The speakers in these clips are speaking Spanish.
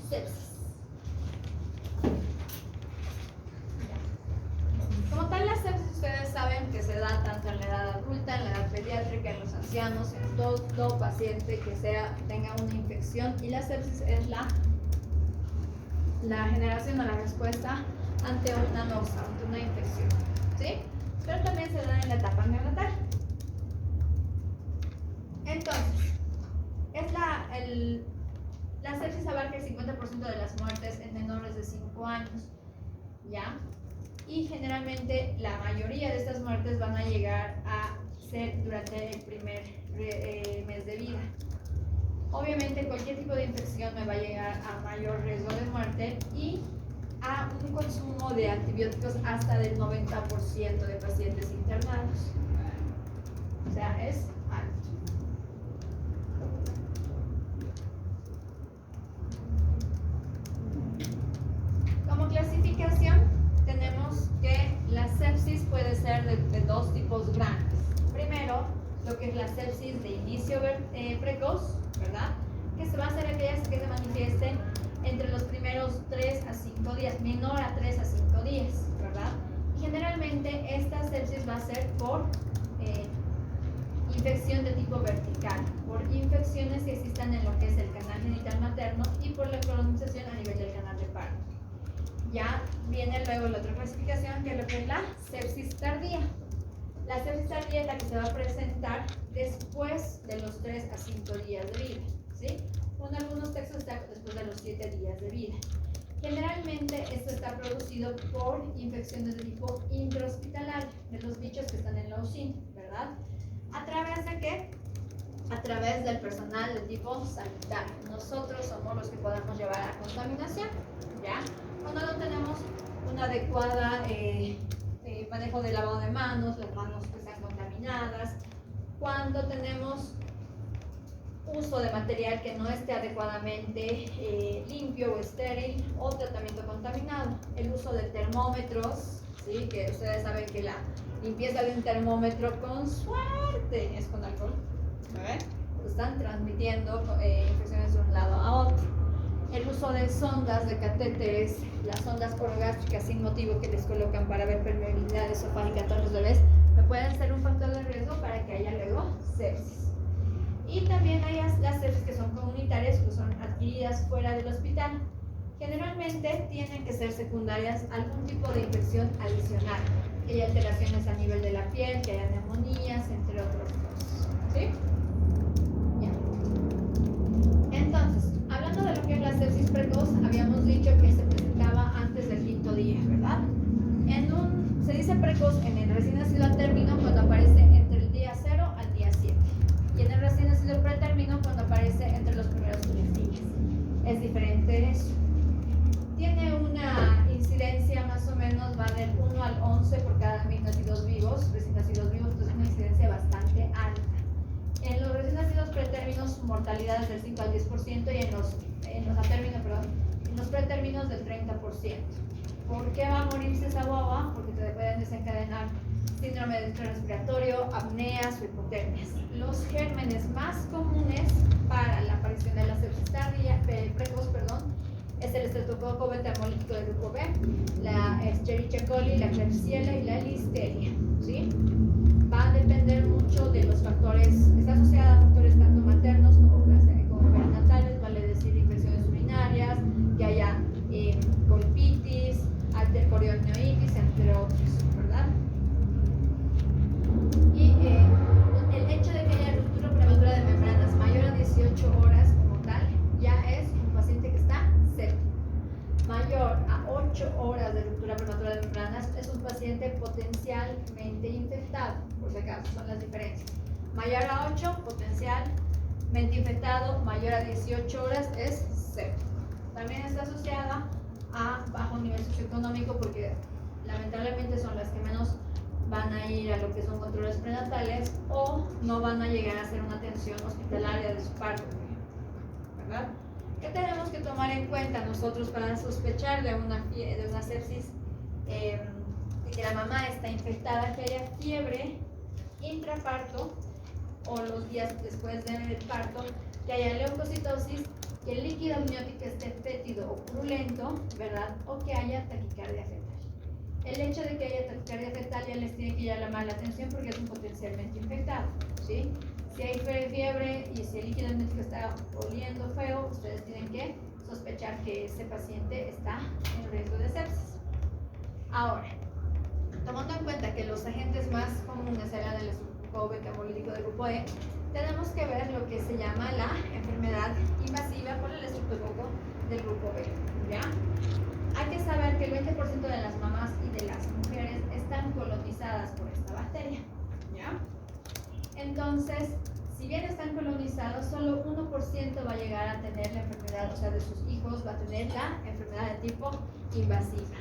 sepsis. Como tal, la sepsis ustedes saben que se da tanto en la edad adulta, en la edad pediátrica, en los ancianos, en todo paciente que tenga una infección, y la sepsis es la generación o la respuesta ante una noxa, ante una infección, ¿sí? Pero también se da en la etapa neonatal. Entonces, la sepsis abarca el 50% de las muertes en menores de 5 años, ¿ya? Y generalmente la mayoría de estas muertes van a llegar a ser durante el primer mes de vida. Obviamente cualquier tipo de infección me va a llegar a mayor riesgo de muerte y a un consumo de antibióticos hasta del 90% de pacientes internados. O sea, es alto. Como clasificación, tenemos que la sepsis puede ser de dos tipos grandes. Primero, lo que es la sepsis de inicio precoz, ¿verdad? Que se va a hacer aquellas que se manifiesten entre los primeros 3 a 5 días, menor a 3 a 5 días, ¿verdad? Y generalmente esta sepsis va a ser por infección de tipo vertical, por infecciones que existan en lo que es el canal genital materno y por la colonización a nivel del canal de parto. Ya viene luego la otra clasificación, que es lo que es la sepsis tardía. La sepsis tardía es la que se va a presentar después de los 3 a 5 días de vida, ¿sí? En algunos textos está después de los 7 días de vida. Generalmente esto está producido por infecciones de tipo intrahospitalario, de los bichos que están en la UCI, ¿verdad? ¿A través de qué? A través del personal de tipo sanitario. Nosotros somos los que podemos llevar a contaminación, ¿ya? Cuando no tenemos una adecuada manejo de lavado de manos, las manos que están contaminadas, cuando tenemos uso de material que no esté adecuadamente limpio o estéril o tratamiento contaminado, el uso de termómetros, ¿sí? Que ustedes saben que la limpieza de un termómetro con suerte es con alcohol, ¿sabes? Están transmitiendo infecciones de un lado a otro. El uso de sondas, de catéteres, las sondas orogástricas sin motivo que les colocan para ver permeabilidad esofágica a todos los bebés, me pueden ser un factor de riesgo para que haya luego sepsis. Y también hay las sepsis que son comunitarias, que son adquiridas fuera del hospital. Generalmente tienen que ser secundarias a algún tipo de infección adicional, que haya alteraciones a nivel de la piel, que haya neumonías, entre otros casos, ¿sí? Ya. Entonces, hablando de lo que es la sepsis precoz, habíamos dicho que se presentaba antes del 5.º día, ¿verdad? Se dice precoz en el recién nacido a término cuando aparece entre el día 0 al día 7. Y en el recién nacido pretérmino cuando aparece entre los primeros 3 días. Es diferente eso. Tiene una incidencia más o menos, va del 1 al 11 por cada 1000 nacidos vivos, recién nacidos vivos, entonces una incidencia bastante alta. En los recién nacidos pretérminos su mortalidad es del 5 al 10% y en los pretérminos del 30%. ¿Por qué va a morirse esa guagua? Porque te pueden desencadenar síndrome del tren respiratorio, apneas o hipotermias. Los gérmenes más comunes para la aparición de la sepsis tardía, precoz, es el estreptococo beta hemolítico del grupo B, la Escherichia coli, la Klebsiella y la Listeria, ¿sí? Va a depender mucho de los factores, está asociada a factores tanto maternos como perinatales, vale decir infecciones urinarias, que haya colpitis, altercorioneoitis, entre otros, ¿verdad? Y el hecho de que haya ruptura prematura de membranas mayor a 18 horas como tal, ya es un paciente que está séptico. Mayor a 8 horas de ruptura prematura de membranas es un paciente potencialmente infectado, por si acaso, son las diferencias. Mayor a 8, potencialmente infectado, mayor a 18 horas es séptico. También está asociada a bajo nivel socioeconómico porque lamentablemente son las que menos van a ir a lo que son controles prenatales o no van a llegar a hacer una atención hospitalaria de su parto, ¿verdad? ¿Qué tenemos que tomar en cuenta nosotros para sospechar de una sepsis, de que la mamá está infectada, que haya fiebre intraparto o los días después del parto, que haya leucocitosis, que el líquido amniótico esté fétido o purulento, ¿verdad? O que haya taquicardia fetal. El hecho de que haya taquicardia fetal ya les tiene que llamar la atención porque es un potencialmente infectado, ¿sí? Si hay fiebre y si el líquido amniótico está oliendo feo, ustedes tienen que sospechar que ese paciente está en riesgo de sepsis. Ahora, tomando en cuenta que los agentes más comunes eran el estreptococo beta-hemolítico del grupo E, tenemos que ver lo que se llama la enfermedad invasiva por el estreptococo del grupo B, ¿ya? Hay que saber que el 20% de las mamás y de las mujeres están colonizadas por esta bacteria, ¿ya? Entonces, si bien están colonizados, solo 1% va a llegar a tener la enfermedad, o sea, de sus hijos va a tener la enfermedad de tipo invasiva.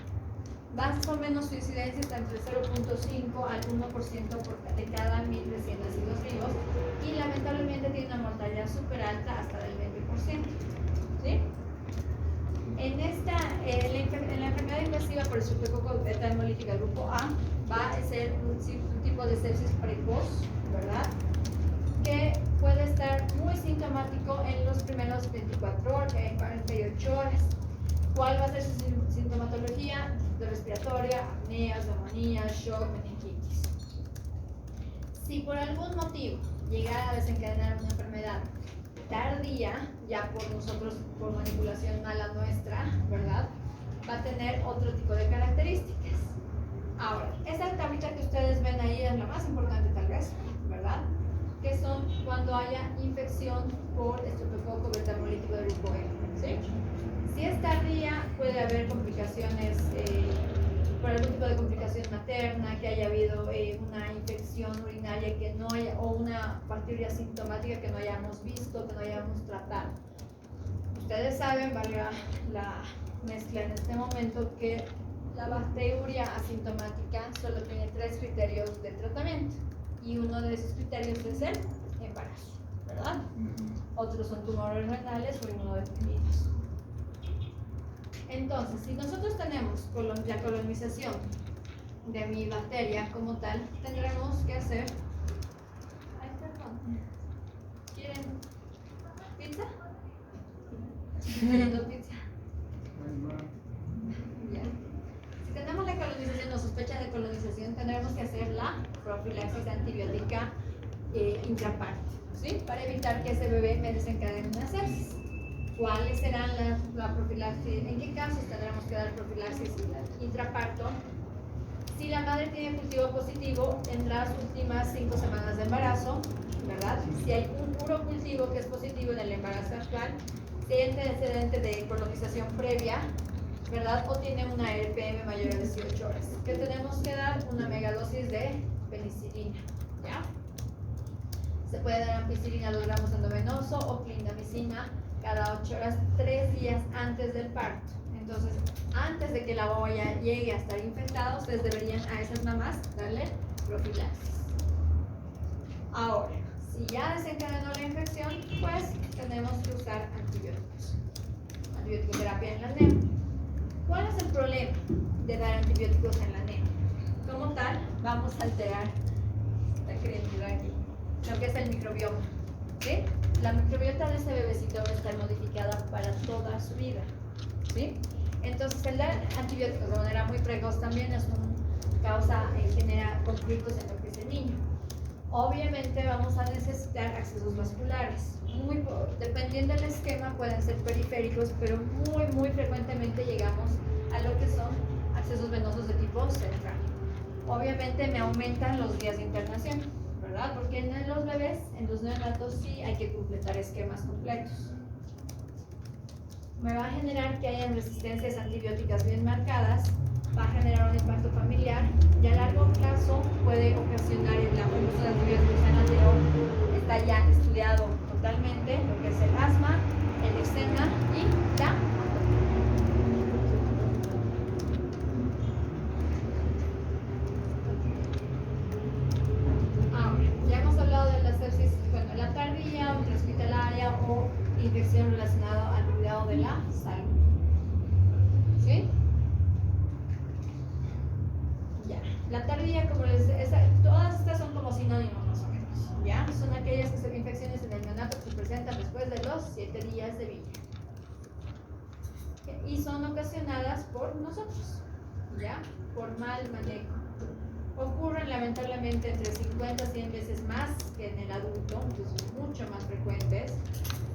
Más o menos su incidencia está entre 0.5 al 1% de cada 1000 recién nacidos vivos y lamentablemente tiene una mortalidad súper alta hasta del 20%, ¿sí? En la enfermedad invasiva por el estreptococo beta-hemolítica grupo A va a ser un tipo de sepsis precoz, ¿verdad? Que puede estar muy sintomático en los primeros 24 horas, en 48 horas. ¿Cuál va a ser su sintomatología? Respiratoria, apneas, neumonía, shock, meningitis. Si por algún motivo llegara a desencadenar una enfermedad tardía, ya por nosotros, por manipulación mala nuestra, ¿verdad? Va a tener otro tipo de características. Ahora, esa tablita que ustedes ven ahí es la más importante tal vez, ¿verdad? Que son cuando haya infección por estreptococo beta-hemolítico del grupo E, ¿sí? Si es tardía, puede haber complicaciones, por algún tipo de complicación materna, que haya habido una infección urinaria que no haya, o una bacteria sintomática que no hayamos visto, que no hayamos tratado. Ustedes saben, valga la mezcla en este momento, que la bacteria asintomática solo tiene 3 criterios de tratamiento y uno de esos criterios es el embarazo, ¿verdad? Otros son tumores renales o inmunodeprimidos. Entonces, si nosotros tenemos la colonización de mi bacteria como tal, tendremos que hacer... Ay, perdón. ¿Quieren pizza? ¿Quieren pizza? Ya. Si tenemos la colonización o sospecha de colonización, tendremos que hacer la profilaxis antibiótica intraparto, ¿sí? Para evitar que ese bebé me desencadene una sepsis. ¿Cuáles serán la profilaxis? ¿En qué casos tendremos que dar profilaxis intraparto? Si la madre tiene cultivo positivo, tendrá sus últimas 5 semanas de embarazo, ¿verdad? Si hay un puro cultivo que es positivo en el embarazo actual, si hay antecedente de colonización previa, ¿verdad? O tiene una RPM mayor a 18 horas. ¿Qué tenemos que dar? Una megadosis de penicilina, ¿ya? Se puede dar ampicilina 2 gramos endovenoso o clindamicina cada 8 horas, 3 días antes del parto. Entonces, antes de que la boya llegue a estar infectada, ustedes deberían a esas mamás darle profilaxis. Ahora, si ya desencadenó la infección, pues tenemos que usar antibióticos. Antibiótico-terapia en la NEM. ¿Cuál es el problema de dar antibióticos en la NEM? Como tal, vamos a alterar, está queriendo aquí, lo que es el microbioma, ¿sí? La microbiota de ese bebecito va a estar modificada para toda su vida, ¿sí? Entonces, el dar antibióticos de manera muy precoz también es genera conflictos en lo que es el niño. Obviamente vamos a necesitar accesos vasculares. Dependiendo del esquema, pueden ser periféricos, pero muy frecuentemente llegamos a lo que son accesos venosos de tipo central. Obviamente me aumentan los días de internación, ¿verdad? Porque en los bebés, en los neonatos, sí hay que completar esquemas completos. Me va a generar que hayan resistencias antibióticas bien marcadas, va a generar un impacto familiar y a largo plazo puede ocasionar el uso de antibióticos en anterior. Está ya estudiado totalmente lo que es el asma, el eczema y la tardía o intrahospitalaria o infección relacionada al cuidado de la salud. ¿Sí? Ya. La tardía, como les decía, todas estas son como sinónimos más o menos. ¿Ya? Son aquellas infecciones en el neonato que se presentan después de los 7 días de vida. Y son ocasionadas por nosotros, ¿ya? Por mal manejo. Ocurren lamentablemente entre 50 a 100 veces más que en el adulto, entonces mucho más frecuentes.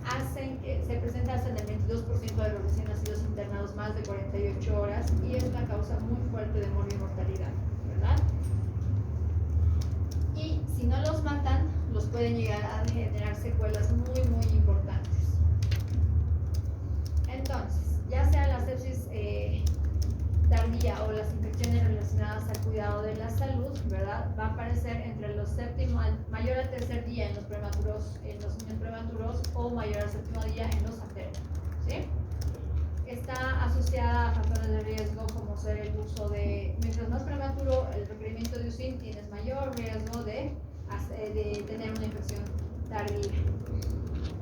Hacen que se presenta hasta en el 22% de los recién nacidos internados más de 48 horas y es una causa muy fuerte de muerte y mortalidad, ¿verdad? Y si no los matan, los pueden llegar a generar secuelas muy, muy importantes. Entonces, ya sea la sepsis tardía o las infecciones relacionadas al cuidado de la salud, ¿verdad? Va a aparecer entre los mayor al tercer día en los prematuros, en los niños prematuros, o mayor al séptimo día en los maternos, ¿sí? Está asociada a factores de riesgo como ser el uso de, mientras más prematuro el requerimiento de UCIN, tienes mayor riesgo de tener una infección tardía.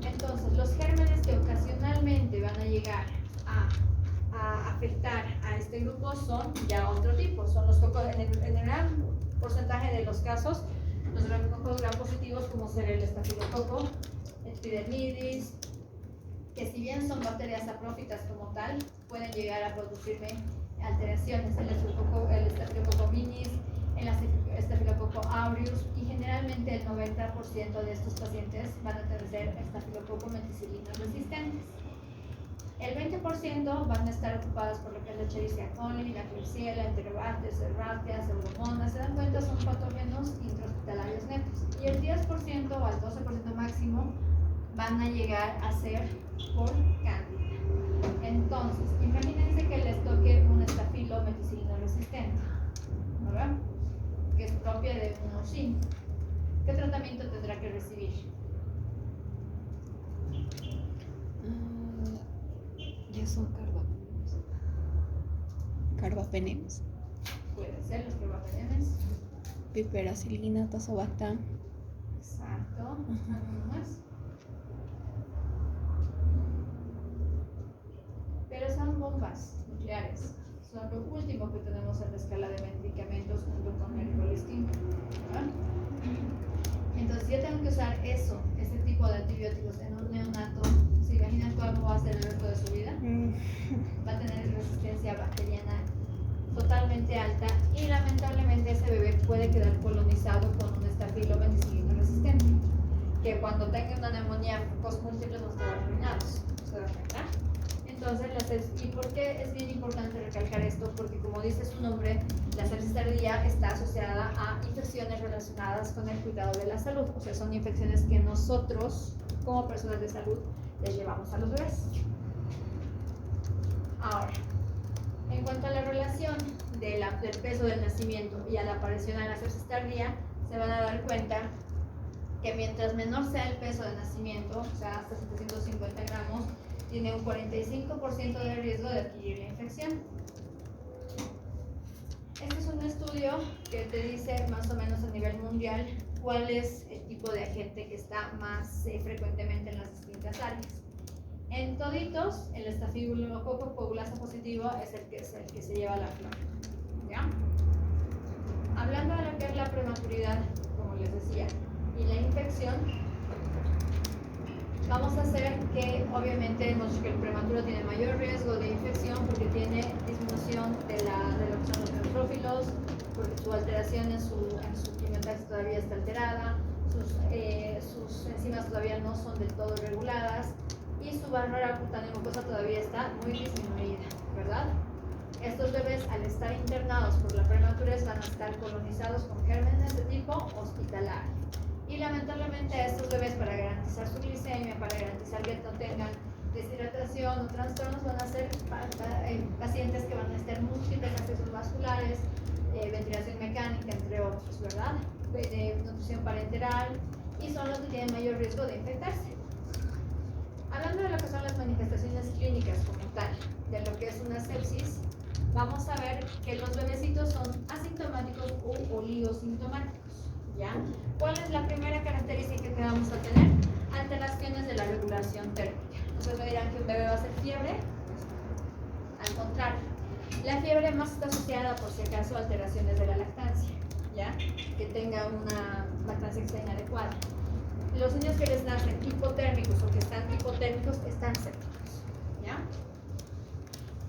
Entonces, los gérmenes que ocasionalmente van a llegar a afectar a este grupo son ya otro tipo, son los cocos, en el gran porcentaje de los casos, los cocos gram positivos como ser el estafilococo, epidermidis, que si bien son bacterias saprófitas como tal, pueden llegar a producirme alteraciones, el estafilococo minis, el estafilococo aureus, y generalmente el 90% de estos pacientes van a tener estafilococo meticilina resistentes. El 20% van a estar ocupadas por lo que es la Escherichia coli, la Klebsiella, Enterobacter, Serratia, Pseudomonas. Se dan cuenta, son patógenos intrahospitalarios netos. Y el 10% o al 12% máximo van a llegar a ser por cándida. Entonces, imagínense que les toque un estafilo meticilino resistente, ¿verdad? Que es propia de un UCIN. ¿Qué tratamiento tendrá que recibir? Ya son carbapenems. Pueden ser los carbapenems. Piperacilina, tazobactam. Exacto. ¿Alguno más? Pero son bombas nucleares. Son lo último que tenemos en la escala de medicamentos junto con el colistin. Entonces, yo tengo que usar ese tipo de antibióticos en un neonato. ¿Se imaginan cómo va a ser el resto de su vida? Va a tener resistencia bacteriana totalmente alta y lamentablemente ese bebé puede quedar colonizado con un estafilo meticilino resistente, que cuando tenga una neumonía focos múltiples nos quedan arruinados. ¿Se da cuenta? Entonces, ¿y por qué es bien importante recalcar esto? Porque como dice su nombre, la sepsis tardía está asociada a infecciones relacionadas con el cuidado de la salud. O sea, son infecciones que nosotros, como personas de salud, les llevamos a los bebés. Ahora, en cuanto a la relación del peso del nacimiento y a la aparición de la sepsis tardía, se van a dar cuenta que mientras menor sea el peso de nacimiento, o sea, hasta 750 gramos, tiene un 45% de riesgo de adquirir la infección. Este es un estudio que te dice más o menos a nivel mundial cuál es el tipo de agente que está más frecuentemente en las distintas áreas. En toditos, el estafilococo coagulasa positivo es el que se lleva la flor. ¿Ya? Hablando de lo que es la prematuridad, como les decía, y la infección, vamos a hacer que obviamente hemos dicho que el prematuro tiene mayor riesgo de infección porque tiene disminución de lo que son los neutrófilos, porque su alteración en su quimiotaxis todavía está alterada, sus enzimas todavía no son del todo reguladas y su barrera cutánea mucosa todavía está muy disminuida, ¿verdad? Estos bebés, al estar internados por la prematurez, van a estar colonizados con gérmenes de tipo hospitalario. Y lamentablemente a estos bebés, para garantizar su glicemia, para garantizar que no tengan deshidratación o trastornos, van a ser pacientes que van a tener múltiples accesos vasculares, ventilación mecánica, entre otros, ¿verdad? Nutrición parenteral, y son los que tienen mayor riesgo de infectarse. Hablando de lo que son las manifestaciones clínicas como tal, de lo que es una sepsis, vamos a ver que los bebecitos son asintomáticos u oligosintomáticos. ¿Ya? ¿Cuál es la primera característica que vamos a tener? Alteraciones de la regulación térmica. Entonces me dirán que un bebé va a hacer fiebre. Al contrario, la fiebre más está asociada, por si acaso, a alteraciones de la lactancia. ¿ya? Que tenga una lactancia externa adecuada. Los niños que les nacen hipotérmicos o que están hipotérmicos están sépticos, ¿ya?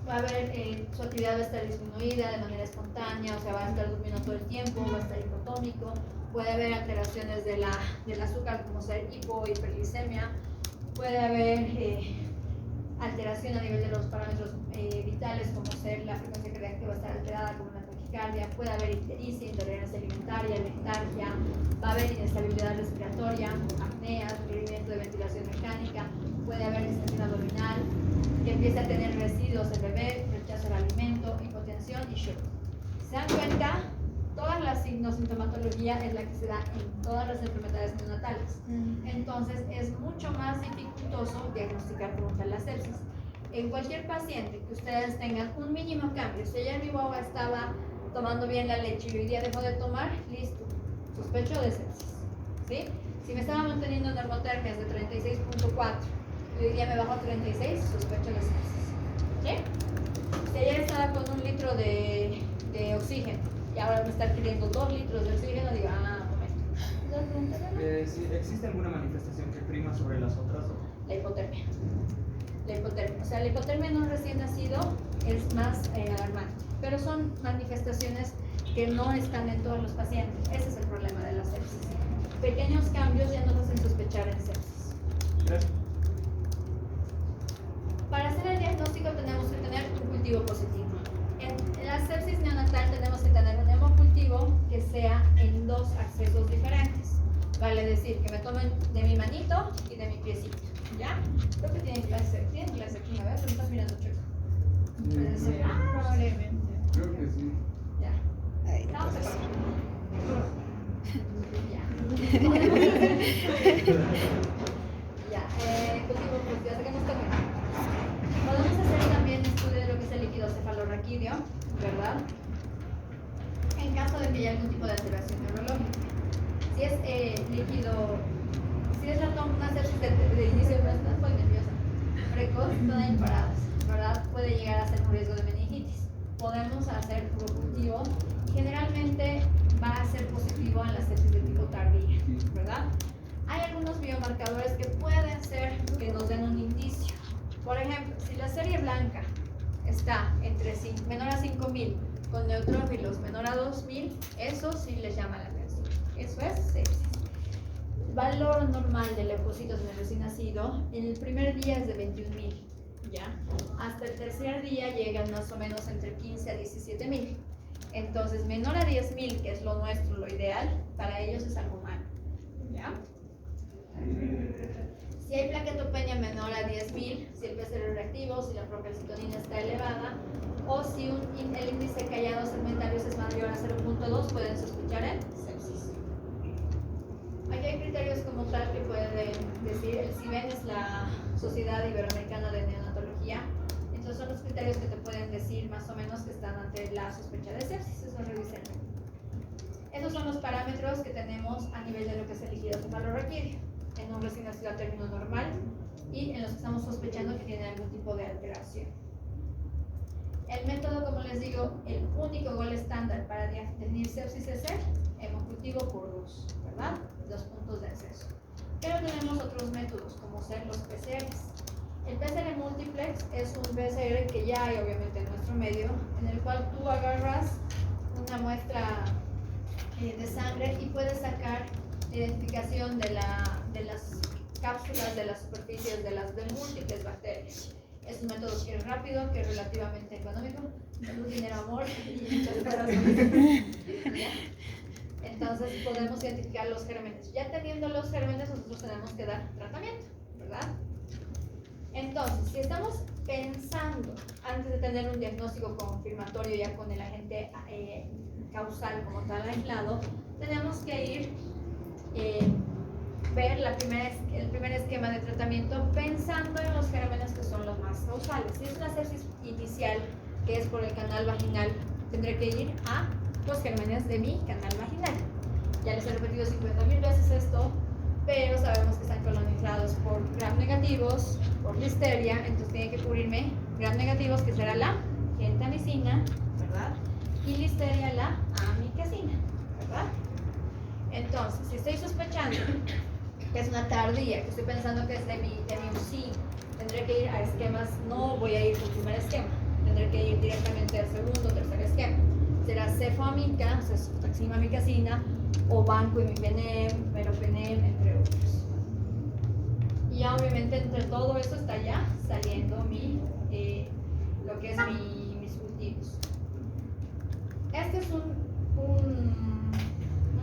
Va a haber, su actividad va a estar disminuida de manera espontánea, o sea, va a estar durmiendo todo el tiempo, va a estar hipotómico, puede haber alteraciones del azúcar como ser hipo o hiperglicemia, puede haber alteración a nivel de los parámetros vitales como ser la frecuencia cardíaca que va a estar alterada como una taquicardia, puede haber ictericia, intolerancia alimentaria, letargia, va a haber inestabilidad respiratoria, apnea, requerimiento de ventilación mecánica, puede haber distensión abdominal, que empiece a tener residuos el bebé, rechazo al alimento, hipotensión y shock. ¿Se dan cuenta? Toda la sintomatología es la que se da en todas las enfermedades neonatales. Entonces es mucho más dificultoso diagnosticar como tal la sepsis. En cualquier paciente que ustedes tengan un mínimo cambio, si ayer mi guagua estaba tomando bien la leche y hoy día dejó de tomar, listo, sospecho de sepsis. ¿Sí? Si me estaba manteniendo normotermias de 36.4 y hoy día me bajó a 36, sospecho de sepsis. ¿Sí? Si ayer estaba con 1 litro de oxígeno y ahora me está pidiendo 2 litros de oxígeno, digo, momento. ¿Sí, ¿existe alguna manifestación que prima sobre las otras? La hipotermia. La hipotermia. O sea, la hipotermia en un recién nacido es más alarmante, pero son manifestaciones que no están en todos los pacientes. Ese es el problema de la sepsis. Pequeños cambios ya nos hacen sospechar en sepsis. Gracias. Para hacer el diagnóstico tenemos que tener un cultivo positivo. En la sepsis neonatal tenemos que tener un hemocultivo que sea en 2 accesos diferentes. Vale decir, que me tomen de mi manito y de mi piecito. ¿Ya? Creo que tienen clase aquí, ¿no? ¿Me estás mirando, chico? Puede ser. Probablemente. Creo que sí. Ya. Ay, Vamos a pues, Ya, cultivo positivo, saquemos también. Podemos hacer también estudio de lo que es el líquido cefalorraquídeo, ¿verdad? En caso de que haya algún tipo de alteración neurológica. Si es líquido, si es una sepsis de inicio, no estoy nerviosa, precoz, todas imparadas, ¿verdad? Puede llegar a ser un riesgo de meningitis. Podemos hacer puro cultivo. Generalmente va a ser positivo en la sepsis de tipo tardía, ¿verdad? Hay algunos biomarcadores que pueden ser que nos den un indicio. Por ejemplo, si la serie blanca está entre menor a 5000 con neutrófilos menor a 2000, eso sí les llama la atención. Eso es sepsis. Valor normal de leucocitos en el recién nacido, en el primer día es de 21.000, ¿ya? Hasta el tercer día llegan más o menos entre 15 a 17.000. Entonces, menor a 10.000, que es lo nuestro, lo ideal, para ellos es algo malo, ¿ya? Si hay plaquetopenia menor a 10.000, si el PCR reactivo, si la procalcitonina está elevada, o si el índice de callados segmentarios es mayor a 0.2, pueden sospechar en sepsis. Aquí hay criterios como tal que pueden decir, el CIBEN es la Sociedad Iberoamericana de Neonatología, entonces son los criterios que te pueden decir más o menos que están ante la sospecha de sepsis, eso revísenlo. Esos son los parámetros que tenemos a nivel de lo que es el líquido cefalorraquídeo, en un recién nacido a término normal y en los que estamos sospechando que tienen algún tipo de alteración. El método, como les digo, el único gol estándar para definir sepsis es el hemocultivo por 2, ¿verdad? 2 puntos de acceso. Pero tenemos otros métodos, como ser los PCRs. El PCR multiplex es un PCR que ya hay obviamente en nuestro medio, en el cual tú agarras una muestra de sangre y puedes sacar la identificación de las cápsulas, de las superficies, de múltiples bacterias. Es un método que es rápido, que es relativamente económico, salud, dinero, amor y muchas cosas. Entonces podemos identificar los gérmenes. Ya teniendo los gérmenes, nosotros tenemos que dar tratamiento, ¿verdad? Entonces, si estamos pensando, antes de tener un diagnóstico confirmatorio ya con el agente causal como tal aislado, tenemos que ir ver el primer esquema de tratamiento pensando en los gérmenes que son los más causales. Si es una sepsis inicial que es por el canal vaginal, tendré que ir a los gérmenes de mi canal vaginal. Ya les he repetido 50.000 veces esto, pero sabemos que están colonizados por gram negativos, por listeria, entonces tienen que cubrirme gram negativos, que será la gentamicina, ¿verdad? Y listeria la amikacina, ¿verdad? Entonces, si estoy sospechando que es una tardía, que estoy pensando que es de mi UCI, tendré que ir a esquemas, no voy a ir por el primer esquema, tendré que ir directamente al segundo o tercer esquema. Será cefamica, o sea, cefotaximamicacina, o banco imipenem, meropenem, entre otros. Y ya obviamente entre todo eso está ya saliendo lo que es mis cultivos. Este es un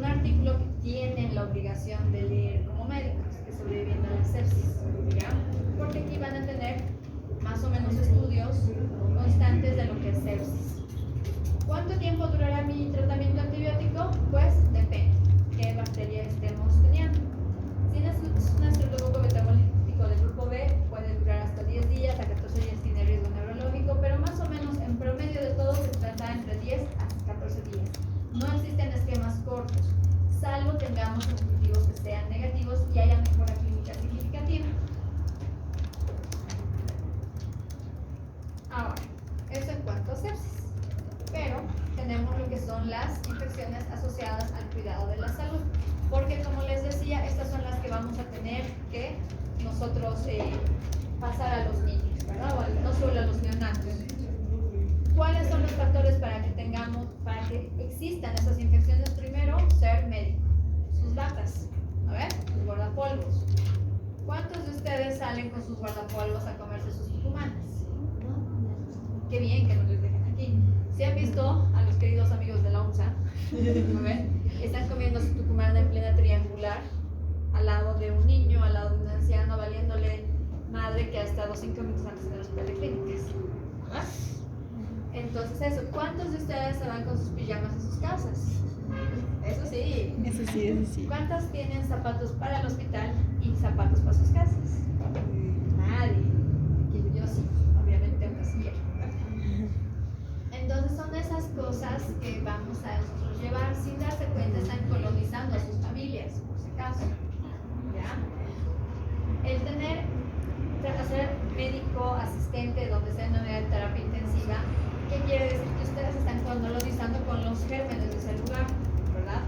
artículo que tienen la obligación de leer como médicos que sobreviven a la sepsis, ¿ya? Porque aquí van a tener más o menos estudios constantes de lo que es sepsis. ¿Cuánto tiempo durará mi tratamiento antibiótico? Pues depende qué bacteria estemos teniendo. Si es un estreptococo betamolítico del grupo B, puede durar hasta 10 días, a 14 días tiene riesgo neurológico, pero más o menos en promedio de todo se trata entre 10 a 14 días. No existen esquemas cortos, salvo tengamos cultivos que sean negativos y haya mejora clínica significativa. Ahora, eso en cuanto a sepsis. Pero tenemos lo que son las infecciones asociadas al cuidado de la salud, porque como les decía, estas son las que vamos a tener que nosotros pasar a los niños, ¿verdad? O no solo a los neonatos. ¿Cuáles son los factores para que existan esas infecciones? Primero, ser médico. Sus batas, a ver, sus guardapolvos. ¿Cuántos de ustedes salen con sus guardapolvos a comerse sus tucumanes? Qué bien que nos les dejen aquí. ¿Se han visto a los queridos amigos de la UNSA? ¿No ven? Están comiendo su tucumana en plena triangular, al lado de un niño, al lado de un anciano, valiéndole madre que ha estado 5 minutos antes en el hospital de clínicas. ¿Verdad? Entonces eso, ¿cuántos de ustedes se van con sus pijamas a sus casas? Eso sí. Eso sí, eso sí. ¿Cuántos tienen zapatos para el hospital y zapatos para sus casas? Nadie. Yo sí, obviamente aunque sí quiero. Entonces son esas cosas que vamos a nosotros llevar sin darse cuenta, están colonizando a sus familias, por si acaso. ¿Ya? El ser médico asistente donde sea en una terapia intensiva, ¿qué quiere decir? Que ustedes están colonizando con los gérmenes de ese lugar, ¿verdad?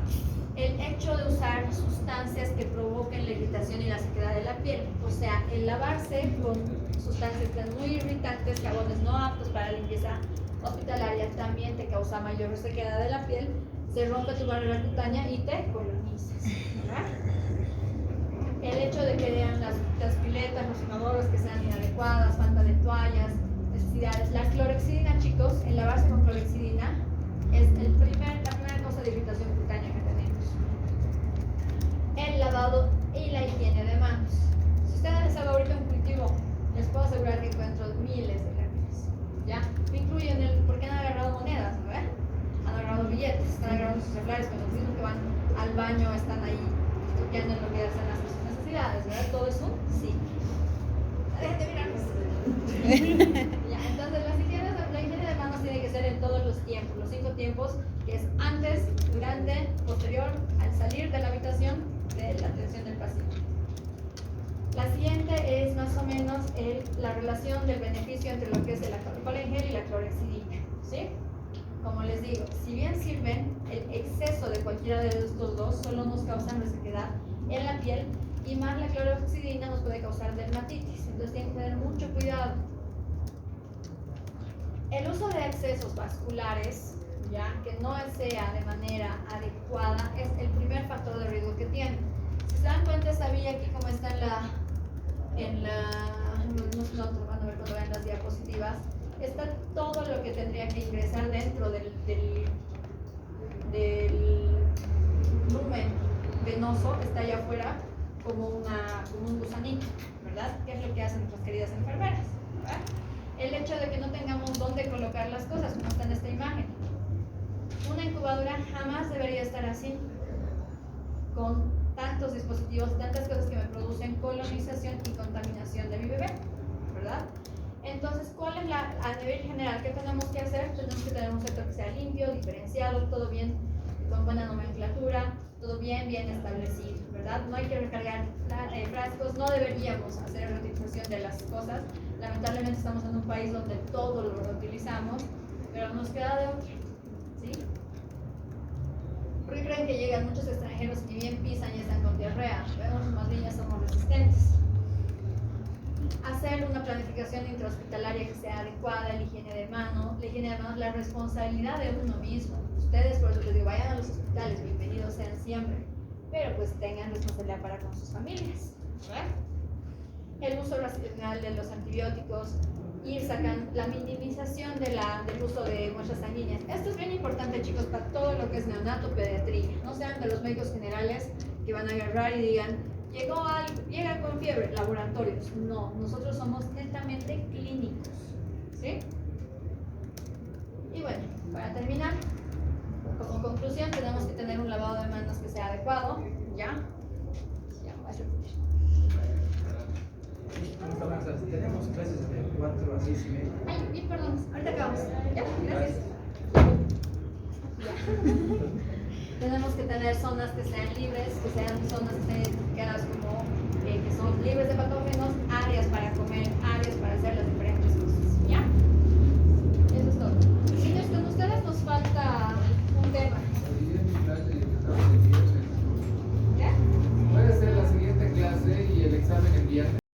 El hecho de usar sustancias que provoquen la irritación y la sequedad de la piel, o sea, el lavarse con sustancias muy irritantes, jabones no aptos para limpieza hospitalaria, también te causa mayor sequedad de la piel, se rompe tu barrera cutánea y te colonizas, ¿verdad? El hecho de que vean las piletas, los inodoros que sean inadecuadas, falta de toallas, necesidades. La clorexidina, chicos, el lavarse con clorexidina es la primera causa de irritación cutánea que tenemos. El lavado y la higiene de manos. Si ustedes les hago ahorita un cultivo, les puedo asegurar que encuentro miles de gérmenes. ¿Ya? Incluyen porque han agarrado monedas, ¿no ven? Han agarrado billetes, están agarrando sus celulares, cuando los mismos que van al baño están ahí estudiando en lo que hacen las necesidades, ¿verdad? Todo es un sí. Dejen de mirarnos. Ya, entonces la higiene de manos tiene que ser en todos los tiempos, los 5 tiempos, que es antes, durante, posterior, al salir de la habitación de la atención del paciente. La siguiente es más o menos la relación del beneficio entre lo que es el alcohol en gel y la clorexidina, ¿sí? Como les digo, si bien sirven, el exceso de cualquiera de estos dos solo nos causa resequedad en la piel y más la clorexidina nos puede causar dermatitis, entonces tienen que tener mucho cuidado. El uso de excesos vasculares, ya que no sea de manera adecuada, es el primer factor de riesgo que tienen. Si se dan cuenta, sabía aquí cómo está nosotros van a ver cuando vean las diapositivas, está todo lo que tendría que ingresar dentro del lumen venoso, está allá afuera como un gusanito, ¿verdad? ¿Qué es lo que hacen nuestras queridas enfermeras? ¿Verdad? El hecho de que no tengamos dónde colocar las cosas, como está en esta imagen. Una incubadora jamás debería estar así, con tantos dispositivos, tantas cosas que me producen colonización y contaminación de mi bebé, ¿verdad? Entonces, ¿cuál es a nivel general? ¿Qué tenemos que hacer? Tenemos que tener un sector que sea limpio, diferenciado, todo bien, con buena nomenclatura, todo bien establecido, ¿verdad? No hay que recargar frascos, no deberíamos hacer reutilización de las cosas. Lamentablemente estamos en un país donde todo lo reutilizamos, pero nos queda de otro, ¿sí? ¿Por qué creen que llegan muchos extranjeros y bien pisan y están con diarrea? Bueno, más bien ya somos resistentes. Hacer una planificación intrahospitalaria que sea adecuada, la higiene de manos es la responsabilidad de uno mismo. Ustedes, por eso les digo, vayan a los hospitales, bienvenidos sean siempre, pero pues tengan responsabilidad para con sus familias, ¿verdad? El uso racional de los antibióticos, ir sacando la minimización del uso de muestras sanguíneas. Esto es bien importante, chicos, para todo lo que es neonato, pediatría. No sean de los médicos generales que van a agarrar y digan, llega con fiebre, laboratorios. No, nosotros somos netamente clínicos, ¿sí? Y bueno, para terminar, como conclusión, tenemos que tener un lavado de manos que sea adecuado, ¿ya? Ya, voy a repetir. Tenemos clases de 4 a 6 y media. Ay, bien, perdón, ahorita acabamos. Ya, gracias. Ya. Tenemos que tener zonas que sean libres, que sean zonas que estén identificadas como que son libres de patógenos, áreas para comer, áreas para hacer las diferentes cosas. ¿Ya? Eso es todo. Niños, con ustedes nos falta un tema. ¿Qué? Puede ser la siguiente clase y el examen el viernes.